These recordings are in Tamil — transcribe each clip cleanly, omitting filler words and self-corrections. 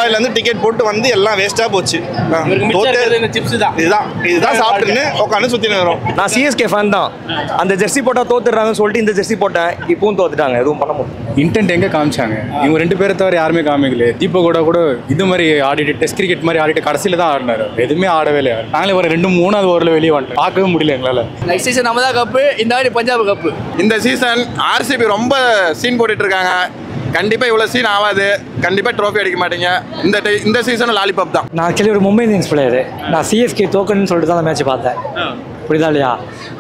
துபாயிலேருந்து டிக்கெட் போட்டு வந்து எல்லாம் வேஸ்ட்டாக போச்சு. இதுதான் சாப்பிட்டுன்னு உட்காந்து சுற்றினு வரும். நான் சிஎஸ்கே ஃபேன் தான். அந்த ஜெர்சி போட்டால் தோத்துடுறாங்கன்னு சொல்லிட்டு இந்த ஜெர்சி போட்டேன், இப்பவும் தோத்துட்டாங்க. எதுவும் பண்ண முடியும். இன்டென்ட் எங்கே காமிச்சாங்க? இவங்க 2 பேரை தவிர யாருமே காமிக்கல. தீபக் கூட இது மாதிரி ஆடிட்டு டெஸ்ட் கிரிக்கெட் மாதிரி ஆடிட்டு கடைசியில் தான் ஆடினாரு. எதுவுமே ஆடவே இல்லை. நாங்களே ஒரு 2-3 ஓவரில் வெளியே வந்துட்டோம். பார்க்கவே முடியல எங்களால். நெக்ஸ்ட் சீசன் நம்ம தான் கப்பு, இந்த வாட்டி பஞ்சாப் கப்பு. இந்த சீசன் ஆர்சிபி ரொம்ப சீன் போட்டுட்டு இருக்காங்க. கண்டிப்பாக இவ்வளோ சீன் ஆகாது. கண்டிப்பாக ட்ரோஃபி அடிக்க மாட்டீங்க. இந்த சீசன் லாலிபாப் தான். நான் ஆக்சுவலி ஒரு மும்பை இந்தியன்ஸ் பிளேயரு. நான் சிஎஸ்கே தோக்கணும்னு சொல்லிட்டு தான் அந்த மேட்ச் பார்த்தேன். புரியுதா இல்லையா?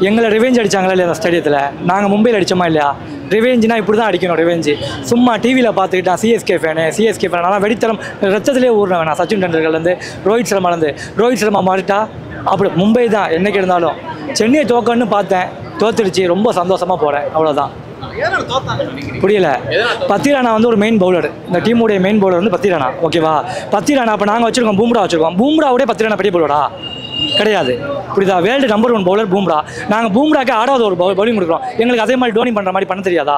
எங்களை ரிவெஞ்ச் அடித்தாங்களா இல்லையா அந்த ஸ்டேடியத்தில்? நாங்கள் மும்பையில் அடித்தோமா இல்லையா? ரிவெஞ்சுனா இப்படி தான் அடிக்கணும். ரிவெஞ்சு சும்மா டிவியில் பார்த்துக்கிட்டு நான் சிஎஸ்கே ஃபேன் ஆனால் வெடித்தரம் ரத்தத்திலே ஊர்னவன். நான் சச்சின் டெண்டுல்கர்லேருந்து ரோஹித் சர்மா மாறிட்டா அப்படி மும்பை தான் என்னைக்கு இருந்தாலும். சென்னையை தோக்கணும்னு பார்த்தேன், தோத்துடுச்சு. ரொம்ப சந்தோஷமாக போகிறேன், அவ்வளோதான். புரியல. பத்திரானா வந்து ஒரு மெயின் பவுலர். இந்த டீமுடைய மெயின் பவுலர் வந்து பத்திரானா. ஓகேவா? பத்திரானா இப்போ நாங்கள் வச்சுருக்கோம், பூம்ரா வச்சுருக்கோம். பூம்ராவோட பத்திரானா பெரிய பவுலரா கிடையாது. புரியுதா? World number 1 bowler Bumrah. நாங்கள் பூம்ராக்கு ஆடாத ஒரு பவுலிங் கொடுக்குறோம். எங்களுக்கு அதே மாதிரி டோனி பண்ணுற மாதிரி பண்ண தெரியாதா?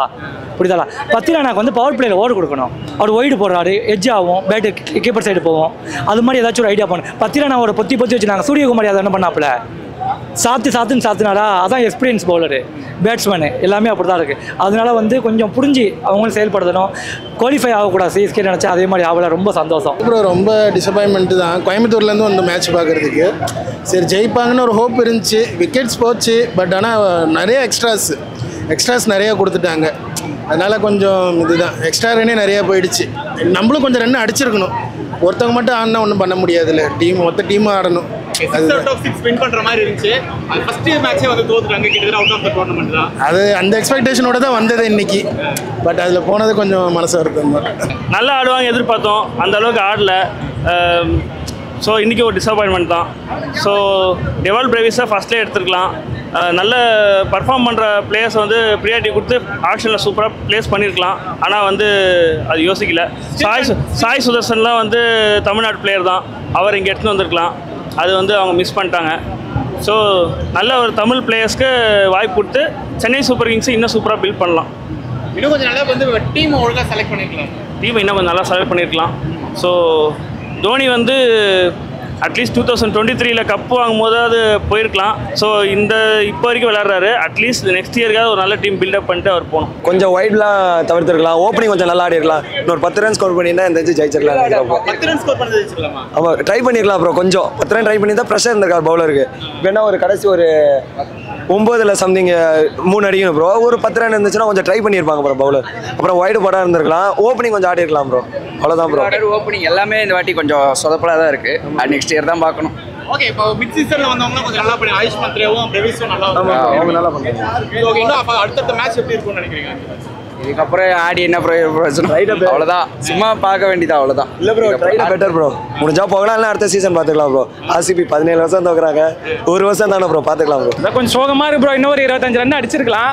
புரியுதா? பத்திரானாக்கு வந்து பவர் பிளேயில் ஓவர் கொடுக்கணும். அவர் ஒய்டு போடுறாரு, எட்ஜ் ஆகும், பேட்டு கீப்பர் சைடு போவோம். அது மாதிரி ஏதாச்சும் ஒரு ஐடியா பண்ணணும். பத்திரானாவோட பொத்தி வச்சு நாங்கள் சூரியகுமாரி அதை என்ன பண்ணாப்புல சாத்துனாரா? அதான் எக்ஸ்பீரியன்ஸ் பவுலரு, பேட்ஸ்மேனு எல்லாமே அப்படி தான் இருக்குது. அதனால வந்து கொஞ்சம் புரிஞ்சு அவங்களும் செயல்படுத்தணும். குவாலிஃபை ஆகக்கூடாது. சிஎஸ்கே நினச்சா அதே மாதிரி ஆகல. ரொம்ப சந்தோஷம். அப்புறம் ரொம்ப டிசப்பாயின்மெண்ட்டு தான் கோயம்புத்தூர்லேருந்து வந்து மேட்ச் பார்க்குறதுக்கு. சரி ஜெயிப்பாங்கன்னு ஒரு ஹோப் இருந்துச்சு. விக்கெட்ஸ் போச்சு. பட் ஆனால் நிறைய எக்ஸ்ட்ராஸ் நிறையா கொடுத்துட்டாங்க. அதனால் கொஞ்சம் இதுதான் எக்ஸ்ட்ரா ரன்னே நிறையா போயிடுச்சு. நம்மளும் கொஞ்சம் ரன் அடிச்சிருக்கணும். ஒருத்தவங்க மட்டும் ஆடினா ஒன்றும் பண்ண முடியாதுல்ல. மொத்த டீமும் ஆடணும். அது அந்த எக்ஸ்பெக்டேஷனோட தான் வந்தது இன்னைக்கு. பட் அதில் போனது கொஞ்சம் மனசு வருத்தம் தான். நல்லா ஆடுவாங்க எதிர்பார்த்தோம், அந்த அளவுக்கு ஆடல. ஸோ இன்றைக்கி ஒரு டிசப்பாயின்மெண்ட் தான். ஸோ டெவல் பிரேவிஸை ஃபஸ்ட்லேயே எடுத்துருக்கலாம். நல்ல பர்ஃபார்ம் பண்ணுற பிளேயர்ஸ் வந்து ப்ரியாரிட்டி கொடுத்து ஆக்ஷனில் சூப்பராக ப்ளேஸ் பண்ணியிருக்கலாம். ஆனால் வந்து அது யோசிக்கல. சாய் சுதர்சன்லாம் வந்து தமிழ்நாடு பிளேயர் தான். அவர் இங்கே எடுத்துன்னு வந்திருக்கலாம். அது வந்து அவங்க மிஸ் பண்ணிட்டாங்க. ஸோ நல்ல ஒரு தமிழ் பிளேயர்ஸ்க்கு வாய்ப்பு கொடுத்து சென்னை சூப்பர் கிங்ஸை இன்னும் சூப்பராக பில்ட் பண்ணலாம். இன்னும் கொஞ்சம் நல்லா வந்து டீமை ஒழுங்காக செலக்ட் பண்ணியிருக்கலாம். டீமை இன்னும் கொஞ்சம் நல்லா செலக்ட் பண்ணியிருக்கலாம். ஸோ தோனி வந்து அட்லீஸ்ட் 2023 கப்பு வாங்கும்போது அது போயிருக்கலாம். ஸோ இப்போ வரைக்கும் விளையாடுறாரு. அட்லீஸ்ட் நெக்ஸ்ட் இயருக்காவது ஒரு நல்ல டீம் பில்டப் பண்ணிட்டு அவர் போகணும். கொஞ்சம் வைட்லாம் தவிர்த்துருக்கலாம். ஓப்பனிங் கொஞ்சம் நல்லா ஆடி இருக்கலாம். இன்னொரு 10 ரன் ஸ்கோர் பண்ணியிருந்தா இந்த ஜெயிச்சிருக்கலாம். 10 ரன் ஸ்கோர் பண்ணி ஜெயிச்சிருக்கலாமா? ஆமாம், ட்ரை பண்ணியிருக்கலாம். அப்புறம் கொஞ்சம் 10 ரன் ட்ரை பண்ணி தான் ப்ரெஷர் இருந்திருக்காரு பவுலருக்கு. வேணா ஒரு கடைசி ஒரு 9ல் சம்திங் 3 அடிக்கணும் ப்ரோ. ஒரு 10 ரன் இருந்துச்சுன்னா கொஞ்சம் ட்ரை பண்ணியிருப்பாங்க ப்ரோ பவுலர். அப்புறம் வைடு படம் இருந்திருக்கலாம். ஓப்பனிங் கொஞ்சம் ஆடி இருக்கலாம் ப்ரோ. அவ்வளோதான் ப்ரோ. ஓப்பனிங் எல்லாமே இந்த வாட்டி கொஞ்சம் சொதப்பலாக தான் இருக்குது. அது நெக்ஸ்ட் இயர் தான் பார்க்கணும். ஓகே, இப்போ மிட் சீசன்ல வந்தவங்க கொஞ்சம் நல்லா பண்ணி ஆயுஷ் மந்த்ரேவும் பிரேவிஸும் நல்லா அவங்க நல்லா பண்ணுறாங்க. ஓகே, இன்னும் அப்போ அடுத்த மேட்ச் எப்படி இருக்கும்னு நினைக்கிறீங்க? இதுக்கப்புறம் ஆடி என்ன பிரயோஜனம்? அவ்வளோதான், சும்மா பார்க்க வேண்டியது அவ்வளோதான். இல்லை ப்ரோ, பெட்டர் ப்ரோ. முடிஞ்சா போகலாம், இல்லை அடுத்த சீசன் பார்த்துக்கலாம் ப்ரோ. ஆர்சிபி 17 வருஷம் தோக்குறாங்க. ஒரு வருஷம் தானே ப்ரோ, பார்த்துக்கலாம் ப்ரோ. கொஞ்சம் சோகமாக இருக்கு ப்ரோ. இன்னும் ஒரு 25 ரன் அடிச்சிருக்கலாம்.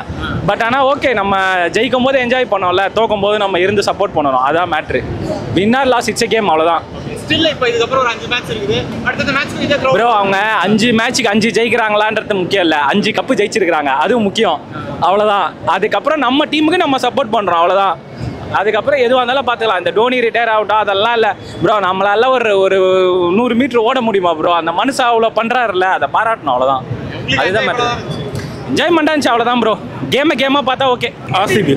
பட் ஆனால் ஓகே, நம்ம ஜெயிக்கும் போது என்ஜாய் பண்ணோம்ல, தோக்கும் போது நம்ம இருந்து சப்போர்ட் பண்ணணும். அதான் matter. Winner loss it's game, அவ்வளோதான். ப்ரோ அவங்க 5 மேட்சுக்கு 5 ஜெயிக்கிறாங்களான்றது முக்கியம் இல்லை, 5 கப்பு ஜெயிச்சிருக்கிறாங்க, அதுவும் முக்கியம். அவ்வளோதான். அதுக்கப்புறம் நம்ம டீமுக்கு நம்ம சப்போர்ட் பண்ணுறோம், அவ்வளோதான். அதுக்கப்புறம் எதுவாக இருந்தாலும் பார்த்துக்கலாம். இந்த டோனி ரிட்டையர் ஆகட்டும் அதெல்லாம் இல்லை ப்ரோ. நம்மளால ஒரு 100 மீட்டர் ஓட முடியுமா ப்ரோ? அந்த மனுஷன் அவ்வளோ பண்ணுறாருல்ல, அதை பாராட்டணும், அவ்வளோதான். அதுதான் மேட்ரு. என்ஜாய்மெண்ட்டாக இருந்துச்சு, அவ்வளோதான் ப்ரோ. கேமாக பார்த்தா ஓகே. ஆர்சிபி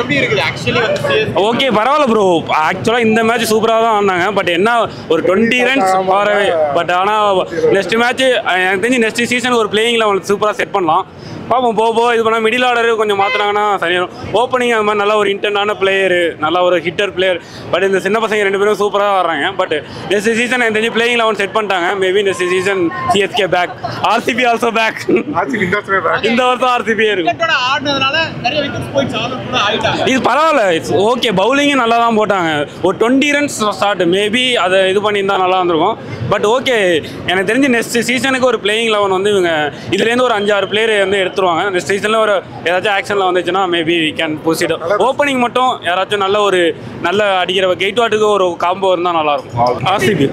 எப்படி இருக்குது ஆக்சுவலி வந்து? ஓகே, பரவாயில்ல ப்ரோ. ஆக்சுவலாக இந்த மேட்ச் சூப்பராக தான் ஆனாங்க. பட் என்ன ஒரு 20 ரன்ஸ் வரவே. பட் ஆனால் நெக்ஸ்ட் மேட்ச் எனக்கு தெரிஞ்சு நெக்ஸ்ட் சீசன் ஒரு பிளேயிங்கில் அவங்களுக்கு சூப்பராக செட் பண்ணலாம். பார்ப்போம், போக இது பண்ணால் மிடில் ஆர்டர் கொஞ்சம் மாற்றினாங்கன்னா சரியாகும். ஓப்பனிங் அது மாதிரி நல்லா ஒரு இன்டென்டான பிளேயரு, நல்லா ஒரு ஹிட்டர் பிளேயர். பட் இந்த சின்ன பசங்க 2 பேரும் சூப்பராக வர்றாங்க. பட் நெக்ஸ்ட் சீசன் எனக்கு தெரிஞ்சு பிளேயிங் லெவன் செட் பண்ணிட்டாங்க. Maybe next season CSK back, RCB also back. இந்த வருஷம் ஆர்சிபியே இருக்கும். இது பரவாயில்ல, இட்ஸ் ஓகே. பவுலிங்கும் நல்லா தான் போட்டாங்க. ஒரு 20 ரன்ஸ் ஸ்டார்ட், மேபி அதை இது பண்ணியிருந்தா நல்லா இருந்திருக்கும். பட் ஓகே, எனக்கு தெரிஞ்சு நெக்ஸ்ட் சீசனுக்கு ஒரு பிளேயிங் லெவன் வந்து இவங்க இதுலேருந்து ஒரு 5-6 பிளேயர் வந்து எடுத்துருவாங்க. நெக்ஸ்ட் சீசனில் ஒரு ஏதாச்சும் ஆக்ஷனில் வந்துச்சுன்னா மேபி கேன் ப்ரொசீட். ஓப்பனிங் மட்டும் யாராச்சும் நல்ல அடிக்கிற கெய்ட்வாட்டுக்கு ஒரு காம்போ இருந்தால் நல்லாயிருக்கும். ஆர்சிபி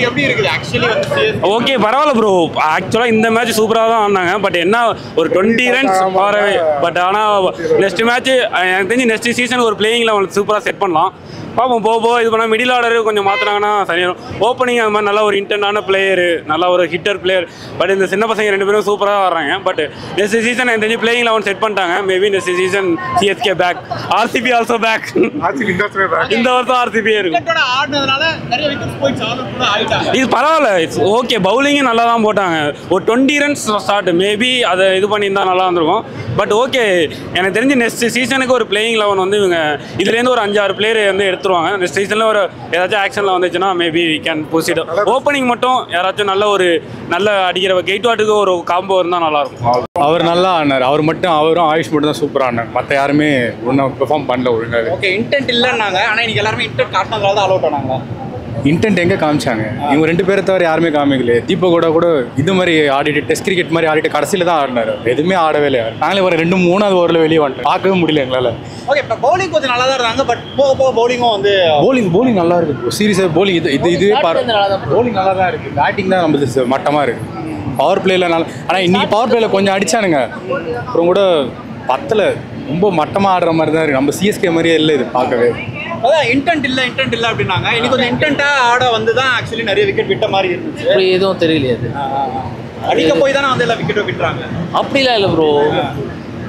எப்படி இருக்குது ஆக்சுவலி வந்து? ஓகே, பரவாயில்ல ப்ரோ. ஆக்சுவலாக இந்த மேட்ச் சூப்பராக தான் ஆனாங்க. பட் என்ன ஒரு 20 ரன்ஸ் வரவே. பட் ஆனால் நெக்ஸ்ட் மேட்ச் எனக்கு தெரிஞ்சு நெக்ஸ்ட் சீசன் ஒரு பிளேயிங்கில் அவங்களுக்கு சூப்பராக செட் பண்ணலாம். பார்ப்போம் போக இது பண்ணால் மிடில் ஆர்டர் கொஞ்சம் மாற்றினாங்கன்னா சரியாகும். ஓப்பனிங் அது மாதிரி நல்ல ஒரு இன்டென்டான பிளேயரு, நல்ல ஒரு ஹிட்டர் பிளேயர். பட் இந்த சின்ன பசங்க 2 பேரும் சூப்பராக வர்றாங்க. பட் நெக்ஸ்ட் சீசன் எனக்கு தெரிஞ்சு பிளேயிங் 11 செட் பண்ணிட்டாங்க. Maybe next season CSK back, RCB also back. இந்த வருஷம் ஆர்சிபியே இருக்கும். இது பரவாயில்ல, இட்ஸ் ஓகே. பவுலிங்கும் நல்லா தான் போட்டாங்க. ஒரு 20 ரன்ஸ் ஸ்டார்ட், மேபி அதை இது பண்ணியிருந்தா நல்லா இருந்திருக்கும். பட் ஓகே, எனக்கு தெரிஞ்சு நெக்ஸ்ட் சீசனுக்கு ஒரு பிளேயிங் 11 வந்து இவங்க இதுலேருந்து ஒரு 5-6 பிளேயர் வந்து எடுத்துருவாங்க. நெக்ஸ்ட் சீசனில் ஒரு ஏதாச்சும் ஆக்ஷனில் வந்துச்சுன்னா maybe we can proceed. Opening மட்டும் யாராச்சும் நல்ல அடிக்கிற கெய்ட்வாட்டுக்கு ஒரு காம்போ இருந்தால் நல்லாயிருக்கும். அவர் நல்லா ஆனார். அவரும் ஆயுஷ் மட்டும் தான் சூப்பராக ஆனார். மற்ற யாருமே ஒன்றும் பெர்ஃபார்ம் பண்ணல ஒழுங்காக. ஓகே, இன்டென்ட் இல்லைன்னாங்க. ஆனால் இன்னைக்கு எல்லாருமே இன்டென்ட் காட்டினதால தான் அலோட் ஆனாங்க. இன்டென்ட் எங்கே காமிச்சாங்க? இவங்க 2 பேரை தவிர யாருமே காமிக்கலையே. தீபக் கூட இது மாதிரி ஆடிட்டு டெஸ்ட் கிரிக்கெட் மாதிரி ஆடிட்டு கடைசியில் தான் ஆடினார். எதுவுமே ஆடவே இல்லை. நாங்களே ஒரு 2-3 ஓவரில் வெளியே வந்துட்டோம். பார்க்கவே முடியல எங்களால். ஓகே, இப்போ பவுலிங் கொஞ்சம் நல்லா தான் இருந்தாங்க. பட் போக பவுலிங்கும் வந்து பவுலிங் நல்லா இருக்குது. சீரியஸாக பவுலிங் இதுவே பவுலிங் நல்லா தான் இருக்குது. பேட்டிங் தான் நம்ம மட்டமாக இருக்குது. பவர் பிளேயில் நல்லா. ஆனால் இன்றைக்கி பவர் பிளேயில் கொஞ்சம் அடித்தானுங்க. அப்புறம் கூட பத்தில் ரொம்ப மட்டமாக ஆடுற மாதிரி தான் இருக்குது. நம்ம சிஎஸ்கே மாதிரியே இல்லை இது பார்க்கவே. அதான் இன்டென்ட் இல்லை அப்படின்னாங்க. இன்னைக்கு கொஞ்சம் இன்டென்ட்டாக ஆட வந்து தான் ஆக்சுவலி நிறைய விக்கெட் விட்ட மாதிரி இருந்துச்சு. அப்படி எதுவும் தெரியலையே. அது அடிக்க போய் தானே வந்து எல்லா விக்கெட்டும் விட்டுறாங்க. அப்படிலாம் இல்லை ப்ரோ.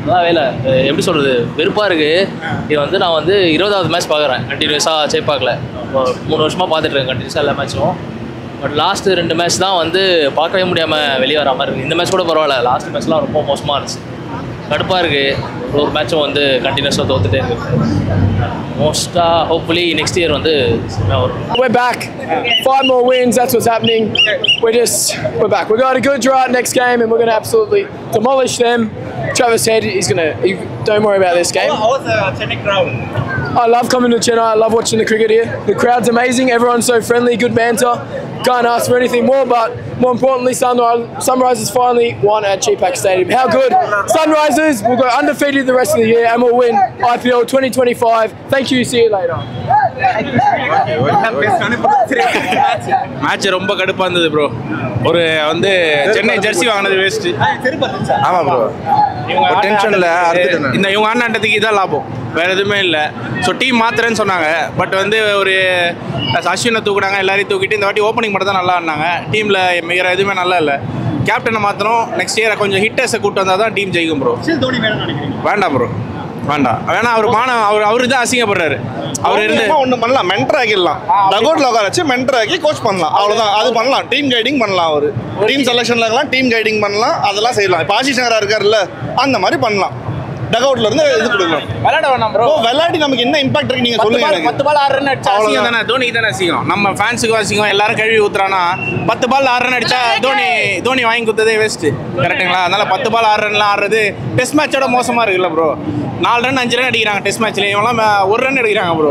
அதான் வேலை எப்படி சொல்கிறது, வெறுப்பாக இருக்குது. இது வந்து நான் வந்து 20வது மேட்ச் பார்க்குறேன் கண்டினியூஸாக. ஜெய்பாக்கில் 3 வருஷமாக பார்த்துட்ருக்கேன் கண்டினியூஸாக எல்லா மேட்சும். பட் லாஸ்ட்டு 2 மேட்ச் தான் வந்து பார்க்கவே முடியாமல் வெளியே வர மாதிரி இருக்குது. இந்த மேட்ச் கூட பரவாயில்ல, லாஸ்ட் மேட்ச்லாம் ரொம்ப மோசமாக இருந்துச்சு. கடுப்பாக இருக்குது. ஒரு மேட்சும் வந்து கண்டினியூஸாக தோத்துட்டே இருக்குது. மோஸ்ட்டாக ஹோப்ஃபுல்லி நெக்ஸ்ட் இயர் வந்து வரும். We're back. 5 more wins. That's what's happening. We're back. We've got a good draw next game, and we're going to absolutely demolish them. Travis Head is going to. Don't worry about this game. How was the Chennai crowd? I love coming to Chennai. I love watching the cricket here. The crowd's amazing. Everyone's so friendly, good banter. Can't ask for anything more, but more importantly, Sunrisers finally won at GPAC Stadium. How good? Sunrisers will go undefeated the rest of the year and will win IPL 2025. Thank you. See you later. Match ரொம்ப கடுப்பாக இருந்தது ப்ரோ. ஒரு வந்து சென்னை ஜெர்சி வாங்கினது வேஸ்ட்டு. ஆமாம் ப்ரோ, டென்ஷனில் இந்த இவங்க ஆண்டாண்டதுக்கு இதான் லாபம், வேறு எதுவுமே இல்லை. ஸோ டீம் மாத்திரன்னு சொன்னாங்க. பட் வந்து ஒரு அஸ்வினை தூக்குனாங்க, எல்லாரையும் தூக்கிட்டு இந்த வாட்டி ஓப்பனிங் மட்டும் தான் நல்லா ஆடினாங்க. டீமில் மிக எதுவுமே நல்லா இல்லை. கேப்டனை மாத்திரம் நெக்ஸ்ட் இயரை கொஞ்சம் ஹிட்டர்ஸை கூட்டு வந்தால் தான் டீம் ஜெயிக்கும் ப்ரோ. வேண்டாம் ப்ரோ, வேண்டாம். அவரு தான் அசிங்கப்படுறாரு. அவர் இருந்து ஒன்று பண்ணலாம், மென்டர் ஆக்கிடலாம். டகோட்ல உட்கார வச்சு மென்டர் ஆக்கி கோச் பண்ணலாம், அவ்வளோதான். அது பண்ணலாம். டீம் கைடிங் பண்ணலாம். அவர் டீம் செலெக்ஷன்ல இருக்கலாம், டீம் கைடிங் பண்ணலாம், அதெல்லாம் செய்யலாம். இப்போ ஆஷிஷ் நகரா இருக்காருல்ல, அந்த மாதிரி பண்ணலாம். டகவுட்ல இருந்து இது கொடுக்கலாம். விளையாட வேணாம் ப்ரோ. விளையாடி நமக்கு என்ன இம்பாக்ட் இருக்கு நீங்க சொல்லுங்க. 10 பால் 6 ரன் அடிச்சா அசிங்கம் தானே, தோனிக்கு தானே அசிங்கம். நம்ம ஃபேன்ஸுக்கு அசிங்கம். எல்லாரும் கழுவி ஊத்துறானா 10 பால் 6 ரன் அடிச்சா தோனி வாங்கி கொடுத்ததே வேஸ்ட்டு. கரெக்டுங்களா? அதனால 10 பால் 6 ரன்லாம் ஆடுறது டெஸ்ட் மேட்சோட மோசமாக இருக்குல்ல ப்ரோ. 4 ரன் 5 ரன் அடிக்கிறாங்க டெஸ்ட் மேட்ச்ல. இவங்களாம் 1 ரன் எடுக்கிறாங்க ப்ரோ.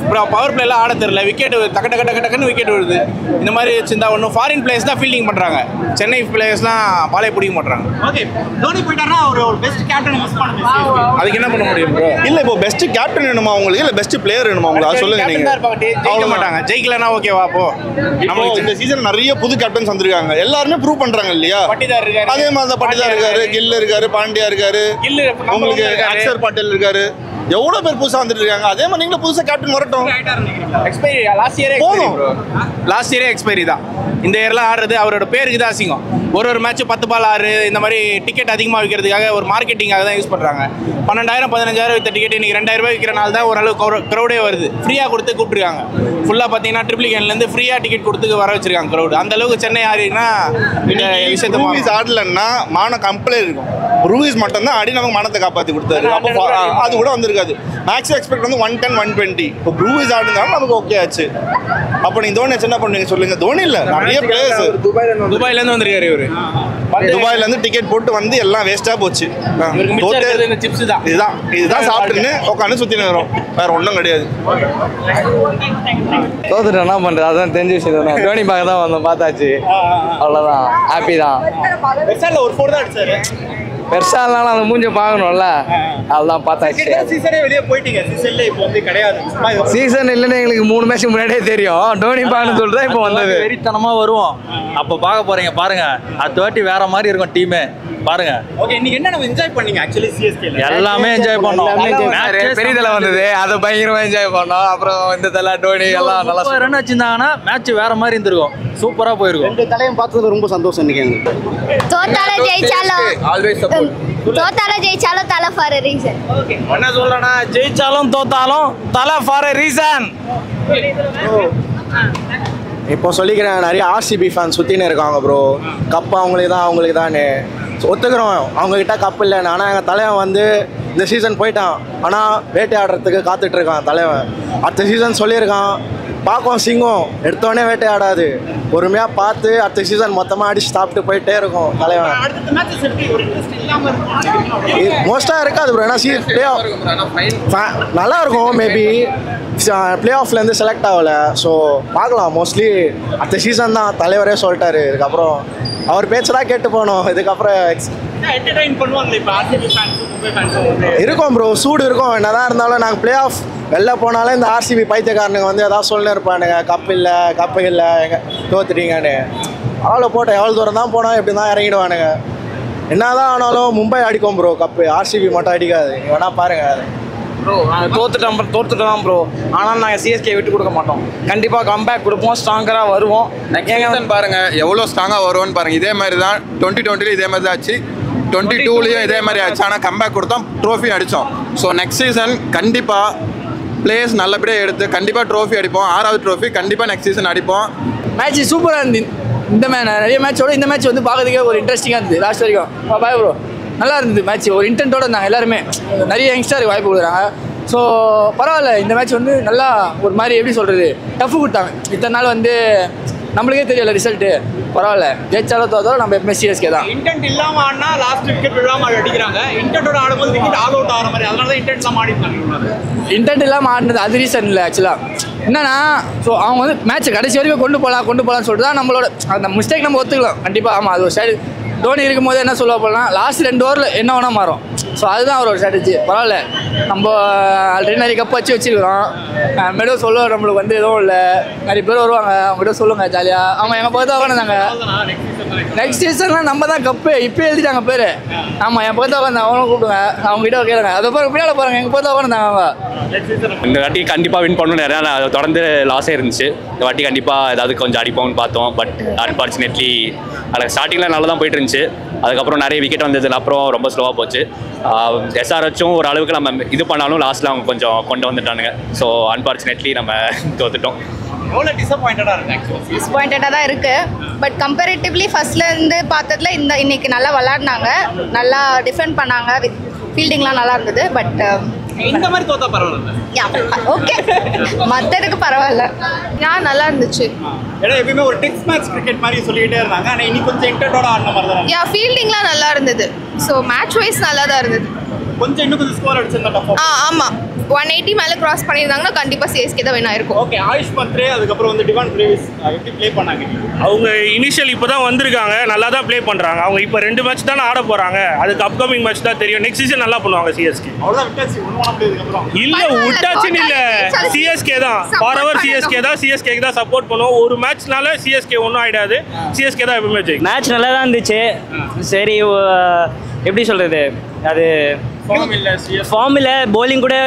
அப்புறம் பவர் பிளேலாம் ஆட தெரியல. விக்கெட் டக்குன்னு விக்கெட் விழுது. இந்த மாதிரி வச்சிருந்தா ஒன்றும் ஃபாரின் பிளேயர்ஸ் தான் ஃபீல்டிங் பண்ணுறாங்க. சென்னை பிளேயர்ஸ்லாம் பாலே பிடிக்க மாட்டாங்க. ஓகே, தோனி போயிட்டாருன்னா ஒரு பெஸ்ட் கேப்டன் மிஸ் பண்ணுங்க. அதுக்கு என்ன பண்ண முடியும் ப்ரோ? இல்ல இப்போ பெஸ்ட் கேப்டன் வேணுமா உங்களுக்கு, இல்ல பெஸ்ட் பிளேயர் வேணுமா உங்களுக்கு? அது சொல்லுங்க. நீங்க ஜெயிக்க மாட்டாங்க. ஜெயிக்கலனா ஓகேவா? அப்போ நம்ம இந்த சீசன் நிறைய புது கேப்டன்ஸ் வந்திருக்காங்க. எல்லாருமே ப்ரூவ் பண்றாங்க இல்லையா? பட்டிதார் இருக்காரு, அதே மாதிரி தான் பட்டிதார் இருக்காரு, கில் இருக்காரு, பாண்டியா இருக்காரு, உங்களுக்கு அக்ஷர் பட்டேல் இருக்காரு. எவ்வளவு பேர் புதுசா வந்துட்டு இருக்காங்க. அதே மாதிரி நீங்களும் புதுசா கேப்டன் வரட்டும். எக்ஸ்பைரி லாஸ்ட் இயரே லாஸ்ட் இயரே எக்ஸ்பைரி தான். இந்த இயர்லாம் ஆடுறது அவரோட பேருக்கு தான் அசிங்கம். ஒரு மேட்ச் 10 பால் 6 இந்த மாதிரி டிக்கெட் அதிகமாக விற்கிறதுக்காக ஒரு மார்க்கெட்டிங்காக தான் யூஸ் பண்ணுறாங்க. 12,000 15,000 வித்த டிக்கெட் இன்னைக்கு 2,000 ரூபாய் விற்கிறனால தான் ஓரளவு க்ரௌடே வருது. ஃப்ரீயாக கொடுத்து கூப்பிட்டுருக்காங்க. ஃபுல்லாக பார்த்தீங்கன்னா ட்ரிபிள் கேன்லேருந்து ஃப்ரீயாக டிக்கெட் கொடுத்து வர வச்சிருக்காங்க க்ரௌடு. அந்த அளவுக்கு சென்னை ஆடினா இந்த விஷயத்த ரூபீஸ் ஆடலன்னா மான கம்ப்ளைண்ட் இருக்கும். ரூபீஸ் மட்டும் தான் ஆடி நமக்கு மானத்தை காப்பாற்றி கொடுத்தாரு. அப்போ அது கூட வந்திருக்காது. மேக்ஸிமம் எக்ஸ்பெக்ட் வந்து 110 120. இப்போ ரூபீஸ் ஆடுனாலும் நமக்கு ஓகே ஆச்சு. அப்போ நீங்க தோனி என்ன பண்ணுவீங்க சொல்லுங்க? தோனி இல்லை, நிறைய பிளேயர்ஸ் துபாயிலேருந்து வந்திருக்காரு இவரு. துபாயில இருந்து டிக்கெட் போட்டு வந்து எல்லாம் வேஸ்டா போச்சு. இதுதான் சாப்பிட்டுன்னு உட்காந்து சுத்தி வரும், வேற ஒன்றும் கிடையாது. தோத்துட்டு என்ன பண்றது? அதான் தெரிஞ்ச விஷயம் தானே. தோனி பார்க்க தான் வந்தோம், பார்த்தாச்சு, அவ்வளோதான். ஹாப்பி தான். ஒரு 4 தான் அடிச்சாரு. பெருசா இல்லைனாலும் அந்த மூஞ்ச பார்க்கணும்ல, அதெல்லாம் பார்த்தாச்சு. சீசனே வெளியே போயிட்டீங்க, சீசன்ல இப்போ வந்து கிடையாது. சீசன் இல்லைன்னு எங்களுக்கு 3 மேட்ச் முன்னாடியே தெரியும். டோனி பார்க்கணும்னு சொல்லிட்டு தான் இப்போ வந்தது. வெறித்தனமா வருவோம், அப்போ பார்க்க போறீங்க பாருங்க. அடுத்த வாட்டி வேற மாதிரி இருக்கும் டீமே பாருங்க. ஓகே, இன்னைக்கு என்ன நம்ம என்ஜாய் பண்ணீங்க? ஆக்சுவலி சிஎஸ்கேல எல்லாமே என்ஜாய் பண்ணோம். பெரிய தலை வந்தது, அதை பயங்கரமா என்ஜாய் பண்ணோம். அப்புறம் இந்த தலை டோனி எல்லாம் நல்லா ரன் வச்சிருந்தாங்கன்னா மேட்ச் வேற மாதிரி இருந்திருக்கும், சூப்பரா போயிருக்கும். 2 தலையும் பார்த்தது ரொம்ப சந்தோஷம் இன்னைக்கு எங்களுக்கு. தோத்தாலும் ஜெயிச்சாலும் ஆல்வேஸ் சப்போர்ட். தோத்தாலும் ஜெயிச்சாலும் தலை ஃபார் எ ரீசன். ஓகே, என்ன சொல்றேன்னா, ஜெயிச்சாலும் தோத்தாலும் தலை ஃபார் எ ரீசன். இப்போ சொல்லிக்கிறேன், நிறைய ஆர்சிபி ஃபேன் சுற்றின்னு இருக்காங்க ப்ரோ. கப்பு அவங்களுக்கு தான் ஒத்துக்கிறோம், அவங்கக்கிட்ட கப்பு இல்லைன்னு. ஆனால் எங்கள் தலைவன் வந்து இந்த சீசன் போயிட்டான், ஆனால் வேட்டையாடுறதுக்கு காத்துட்ருக்கான் தலைவன். அடுத்த சீசன் சொல்லியிருக்கான், பார்க்கும் சிங்கம் எடுத்தோடனே வேட்டையாடாது, பொறுமையாக பார்த்து அடுத்த சீசன் மொத்தமாக அடிச்சு சாப்பிட்டு போயிட்டே இருக்கும் தலைவன். மோஸ்ட்டாக இருக்காது ப்ரோ, ஏன்னா பிளே ஆஃப் நல்லா இருக்கும். மேபி பிளே ஆஃப்லேருந்து செலக்ட் ஆகலை, ஸோ பார்க்கலாம். மோஸ்ட்லி அடுத்த சீசன் தான் தலைவரே சொல்லிட்டாரு. இதுக்கப்புறம் அவர் பேச்செல்லாம் கேட்டு போகணும். இதுக்கப்புறம் இருக்கும் ப்ரோ, சூடு இருக்கும். என்னதான் இருந்தாலும் நாங்கள் பிளே ஆஃப் வெளில போனாலும் இந்த ஆர்சிபி பைத்தியக்காரனுங்க வந்து எதாவது சொல்லின்னு இருப்பானுங்க, கப்பு இல்லை எங்கே தோத்துட்டீங்கன்னு. அவ்வளோ போட்டோம், எவ்வளோ தூரம் தான் போனோம், எப்படி தான் இறங்கிடுவானுங்க. என்ன தான் ஆனாலும் மும்பை அடிக்கும் ப்ரோ கப்பு, ஆர்சிபி மட்டும் அடிக்காது. நீங்கள் வேணால் பாருங்கள் ப்ரோ. நாங்கள் தோத்துட்டோம் ப்ரோ, ஆனால் நாங்கள் சிஎஸ்கே விட்டு கொடுக்க மாட்டோம். கண்டிப்பாக கம்பேக் கொடுப்போம், ஸ்ட்ராங்கராக வருவோம். நெக்ஸ்ட் பாருங்க எவ்வளோ ஸ்ட்ராங்காக வருவோன்னு பாருங்க. இதே மாதிரி தான் 2020 இதே மாதிரி தான் ஆச்சு, 22லையும் இதே மாதிரி ஆச்சு. ஆனால் கம்பேக் கொடுத்தோம், ட்ரோஃபி அடித்தோம். ஸோ நெக்ஸ்ட் சீசன் கண்டிப்பாக பிளேயர்ஸ் நல்லபடியாக எடுத்து கண்டிப்பாக ட்ரோஃபி அடிப்போம். 6வது ட்ரோஃபி கண்டிப்பாக நெக்ஸ்ட் சீசன் அடிப்போம். மேட்ச் சூப்பராக இருந்துச்சு. இந்த நிறைய மேட்சோட இந்த மேட்ச் வந்து பார்க்கறதுக்கே ஒரு இன்ட்ரெஸ்டிங்காக இருந்தது. லாஸ்ட் வரைக்கும் பாய் ப்ரோ நல்லா இருந்தது மேட்ச். ஒரு இன்டென்ட்டோட இருந்தாங்க எல்லாருமே, நிறைய யங்ஸ்டருக்கு வாய்ப்பு கொடுக்குறாங்க. ஸோ பரவாயில்ல, இந்த மேட்ச் வந்து நல்லா ஒரு மாதிரி எப்படி சொல்கிறது, டஃப் கொடுத்தாங்க. இத்தனை நாள் வந்து நம்மளுக்கே தெரியல ரிசல்ட்டு. பரவாயில்ல, ஜெயிச்சாலும் தோத்தாலும் நம்ம எப்பவுமே சிஎஸ்கே தான். இன்டென்ட் இல்லாமல் ஆடினா லாஸ்ட் விக்கெட் விழாமல் அடிக்கிறாங்க. இன்டென்ட்டோட ஆடும்போது விக்கெட் ஆல் அவுட் ஆகிற மாதிரி, அதனால தான் இன்டென்ட் இல்லாமல் ஆடிருக்காங்க. இன்டென்ட் இல்லாமல் ஆடினது அது ரீசன் இல்லை ஆக்சுவலாக. என்னன்னா, ஸோ அவங்க வந்து மேட்ச்சை கடைசி வரைக்கும் கொண்டு போகலான்னு சொல்லிட்டு தான் நம்மளோட அந்த மிஸ்டேக் நம்ம ஒத்துக்கலாம் கண்டிப்பாக. ஆமாம், அது ஒரு சைடு தோனி இருக்கும்போது என்ன சொல்ல போனால் லாஸ்ட் 2 ஓவரில் என்ன வேணால் மாறும். ஸோ அதுதான் அவரோட ஸ்ட்ராட்டஜி. பரவாயில்ல, நம்ம ஆல்ரெடி நிறைய கப் வச்சுருக்கிறோம். மெடோ சொல்லுவோம், நம்மளுக்கு வந்து எதுவும் இல்லை. நிறைய பேர் வருவாங்க, அவங்ககிட்ட சொல்லுங்கள் ஜாலியாக. அவங்க எங்கள் பக்கத்து உட்காந்துருந்தாங்க. நெக்ஸ்ட் சீசன்லாம் நம்ம தான் கப்பு இப்போ எழுதிட்டாங்க பேர். ஆமாம், என் பக்கத்து உட்காந்து அவங்களும் கூப்பிடுங்க, அவங்ககிட்ட கேளுங்க. அதை பாருங்க, பின்னால் பாருங்கள், எங்கள் பக்கத்து உட்காந்துருந்தாங்க அவங்க. இந்த வாட்டி கண்டிப்பாக வின் பண்ணணும். நிறையா தொடர்ந்து லாஸே இருந்துச்சு. இந்த வாட்டி கண்டிப்பாக ஏதாவது கொஞ்சம் அடிப்போம்னு பார்த்தோம். பட் அன்ஃபார்ச்சுனேட்லி அதில் ஸ்டார்டிங்கில் நல்லா தான் போயிட்டு இருந்துச்சு. அதுக்கப்புறம் நிறைய விக்கெட் வந்ததுல அப்புறம் ரொம்ப ஸ்லோவாக போச்சு. எஸ்ஆர்ஹெச்சும் ஒரு அளவுக்கு நம்ம இது பண்ணாலும் லாஸ்ட்டில் அவங்க கொஞ்சம் கொண்டு வந்துட்டானுங்க. ஸோ அன்ஃபார்ச்சுனேட்லி நம்ம தோத்துட்டோம். எவ்வளோ டிசப்பாயிண்டடாக இருக்குது ஆக்சுவலாக? டிசப்பாயிண்டடாக தான் இருக்குது. பட் கம்பேரிட்டிவ்லி ஃபர்ஸ்ட்லேருந்து பார்த்ததுல இன்னைக்கு நல்லா விளாட்னாங்க, நல்லா டிஃபெண்ட் பண்ணாங்க, ஃபீல்டிங்லாம் நல்லா இருந்தது. பட் இந்த மாதிரி தோத்தா பரவாயில்ல, ஓகே, மற்றதுக்கு பரவாயில்ல. நல்லா இருந்துச்சு. ஏன்னா எப்பயுமே ஒரு டெஸ்ட் மேட்ச் கிரிக்கெட் மாதிரி சொல்லிக்கிட்டே இருந்தாங்க. ஆனால் இன்னைக்கு கொஞ்சம் இன்டென்ட்டோட ஆடின மாதிரி தான். ஃபீல்டிங்லாம் நல்லா இருந்தது. ஸோ மேட்ச் வைஸ் நல்லா தான் இருந்தது. கொஞ்சம் இன்னும் கொஞ்சம் ஸ்கோர் அடிச்சிருந்தா. ஆமாம், 180 மேலே கிராஸ் பண்ணியிருந்தாங்கன்னா கண்டிப்பாக சிஎஸ்கே தான் வின் ஆயிருக்கும். ஓகே, ஆயுஷ் பத்ரே அதுக்கப்புறம் வந்து டிவான் பிரேவிஸ் எப்படி ப்ளே பண்ணாங்க? அவங்க இனிஷியல் இப்போ தான் வந்திருக்காங்க, நல்லா தான் ப்ளே பண்ணுறாங்க. அவங்க இப்போ 2 மேட்ச் தானே ஆட போகிறாங்க, அதுக்கு அப்கமிங் மேட்ச் தான் தெரியும். நெக்ஸ்ட் சீசன் நல்லா பண்ணுவாங்க சிஎஸ்கே. அவ்வளோதான், விட்டாச்சு, ஒன்றும் பண்ண முடியாது. இல்லை, விட்டாச்சுன்னு இல்லை, சிஎஸ்கே தான் ஃபார்எவர். சிஎஸ்கே தான், சிஎஸ்கேக்கு தான் சப்போர்ட் பண்ணுவோம். ஒரு மேட்ச்னால சிஎஸ்கே ஒன்றும் ஆகிடாது, சிஎஸ்கே தான் எப்பவுமே ஜெயிக்கும். மேட்ச் நல்லா தான் இருந்துச்சு. சரி, எப்படி சொல்கிறது, அது ஃபார்ம் இல்லை. பவுலிங் கூட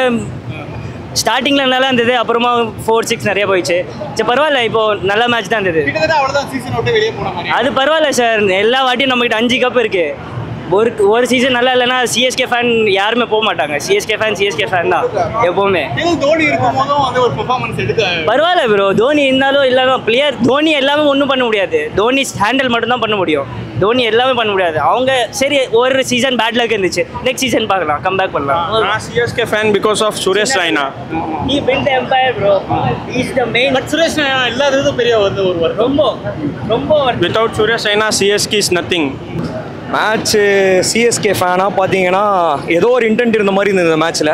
ஸ்டார்டிங்கில் நல்லா இருந்தது, அப்புறமா 4-6 நிறைய போயிடுச்சு. சரி பரவாயில்ல, இப்போது நல்ல மேட்ச் தான் இருந்தது. அது பரவாயில்ல சார், எல்லா வாட்டியும் நம்மகிட்ட 5 கப் இருக்குது. ஒரு சீசன் நல்லா இல்லைன்னா சிஎஸ்கே ஃபேன் யாருமே போக மாட்டாங்க. சிஎஸ்கே ஃபேன் தான் எப்போவுமே. தோனி இருக்கும்போதும் வந்து ஒரு பெர்ஃபார்மன்ஸ் எடுத்து பரவாயில்ல ப்ரோ. தோனி இருந்தாலும் இல்லாமல் பிளேயர் தோனி எல்லாமே ஒன்றும் பண்ண முடியாது. தோனி ஹேண்டில் மட்டும்தான் பண்ண முடியும். தோனி எல்லாமே பண்ண முடியாது. அவங்க சரி ஒரு சீசன் பேட் லக் இருந்துச்சு, நெக்ஸ்ட் சீசன் பார்க்கலாம், கம்பேக் பண்ணலாம். நான் CSK fan because of Suresh Raina. He built the empire bro. He is the main. But Suresh Raina எல்லாத்துக்கும் பெரிய வந்து ஒரு ரொம்ப without Suresh Raina CSK is nothing. Match CSK ஃபேனாக பார்த்தீங்கன்னா ஏதோ ஒரு இன்டென்ட் இருந்த மாதிரி இருந்தது இந்த மேட்ச்சில்.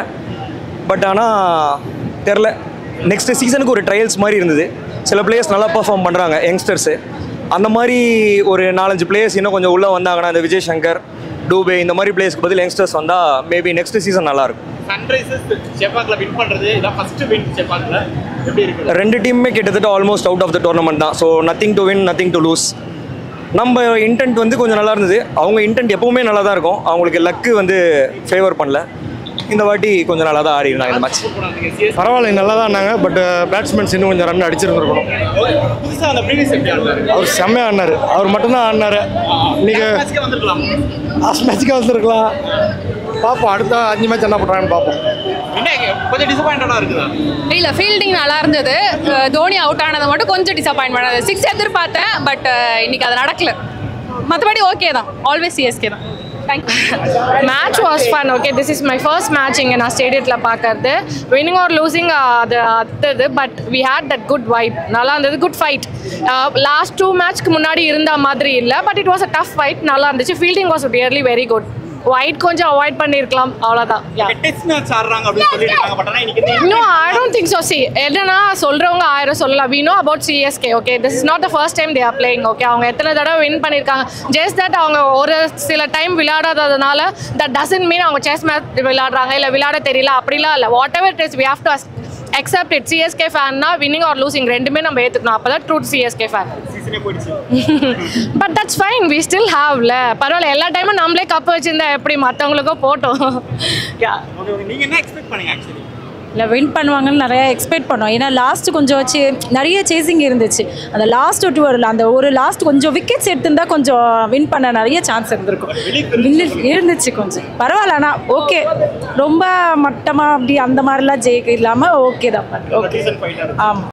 பட் ஆனால் தெரில, நெக்ஸ்ட் சீசனுக்கு ஒரு ட்ரையல்ஸ் மாதிரி இருந்தது. சில பிளேயர்ஸ் நல்லா பர்ஃபார்ம் பண்ணுறாங்க யங்ஸ்டர்ஸு. அந்த மாதிரி ஒரு 4-5 பிளேயர்ஸ் இன்னும் கொஞ்சம் உள்ளே வந்தாங்கன்னா, இந்த விஜய் சங்கர் டூபே இந்த மாதிரி பிளேஸ்க்கு பதில் யங்ஸ்டர்ஸ் வந்தால் மேபி நெக்ஸ்ட் சீசன் நல்லாயிருக்கும். சன்ரைசர்ஸ் சேப்பாக்ல வின் பண்றது இதான் ஃபர்ஸ்ட் வின் சேப்பாக்ல எப்படி இருக்கு? ரெண்டு டீமுமே கிட்டத்தட்ட almost out of the tournament தான். So nothing to win, nothing to lose. நம்ம இன்டென்ட் வந்து கொஞ்சம் நல்லா இருந்தது. அவங்க இன்டென்ட் எப்பவுமே நல்லா தான் இருக்கும். அவங்களுக்கு லக்கு வந்து ஃபேவர் பண்ணல. இந்த வாட்டி கொஞ்சம் நல்லா தான் ஆடி இருந்தாங்க இந்த மேட்ச். பரவாயில்ல, நல்லா தான் ஆனாங்க. பட் பேட்ஸ்மேன்ஸ் இன்னும் கொஞ்சம் ரன் அடிச்சிருந்துருக்கணும். புதுசா அந்த ப்ரீவியஸ் எப்படி ஆடுறாரு? அவர் செம்மையாக ஆடினார். அவர் மட்டும்தான் ஆடினார். இன்னைக்கு மேட்ச்க்கு வந்திருக்கலாம். லாஸ்ட் மேட்ச்சுக்கு வந்திருக்கலாம். பார்ப்போம், அடுத்த 5 மேட்ச் என்ன பண்ணுறாங்கன்னு பார்ப்போம். என்ன கொஞ்சம் டிசப்பாயிண்டடா இருக்குதா? இல்லை, ஃபீல்டிங் நல்லா இருந்தது. தோனி அவுட் ஆனது மட்டும் கொஞ்சம் டிசப்பாயின்மெண்ட் ஆகுது. 6 எதிர்பார்த்தேன், பட் இன்னைக்கு அது நடக்கல. மற்றபடி ஓகே தான், ஆல்வேஸ் சிஎஸ்கே தான். Match was fun. Okay, this is my first match இங்கே நான் ஸ்டேடியத்தில் பார்க்கறது. வின்னிங் ஆர் லூசிங் அது அடுத்தது, but we had that good vibe. நல்லா இருந்தது, குட் ஃபைட். லாஸ்ட் 2 மேட்ச்க்கு முன்னாடி இருந்த மாதிரி இல்லை, but it was a tough fight. நல்லா இருந்துச்சு. Fielding was really very good. White கொஞ்சம் அவாய்ட் பண்ணியிருக்கலாம், அவ்வளோதான். டெஸ்ட் மேட்ச் ஆடுறாங்க அப்படின்னு சொல்லிருக்காங்க. பட் ஆனா இன்னைக்கு No, I don't think so. See, என்னன்னா சொல்றவங்க 1000 சொல்லலாம். We know about CSK. Okay, this is not the first time they are playing. Okay, அவங்க எத்தனை தடவை வின் பண்ணியிருக்காங்க. Just that அவங்க ஒரு சில டைம் விளையாடாததுனால that doesn't mean அவங்க செஸ் மேட்ச் விளையாடுறாங்க இல்லை விளையாட தெரியல அப்படிலாம் இல்லை. Whatever it is, we have to accept it. CSK ஃபேன்னா வின்னிங் ஆர் லூசிங் ரெண்டுமே நம்ம ஏற்றுக்கணும். அப்போ தான் true CSK fan. But that's fine, we still ஹாவ்ல. பரவாயில்ல, எல்லா டைமும் நம்மளே கப்பு வச்சிருந்தா எப்படி, மற்றவங்களுக்கும் போட்டோம். நீங்க என்ன எக்ஸ்பெக்ட் பண்ணீங்க ஆக்சுவலி? இல்லை, வின் பண்ணுவாங்கன்னு நிறையா எக்ஸ்பெக்ட் பண்ணோம். ஏன்னா லாஸ்ட்டு கொஞ்சம் வச்சு நிறைய சேசிங் இருந்துச்சு. அந்த லாஸ்ட் அந்த ஒரு லாஸ்ட் கொஞ்சம் விக்கெட்ஸ் எடுத்திருந்தா கொஞ்சம் வின் பண்ண நிறைய சான்ஸ் இருந்திருக்கும். இருந்துச்சு கொஞ்சம் பரவாயில்ல. ஆனால் ஓகே, ரொம்ப மட்டமாக அப்படி அந்த மாதிரிலாம் ஜெயிக்க இல்லாமல் ஓகே தான். ஓகே, ஆமாம்.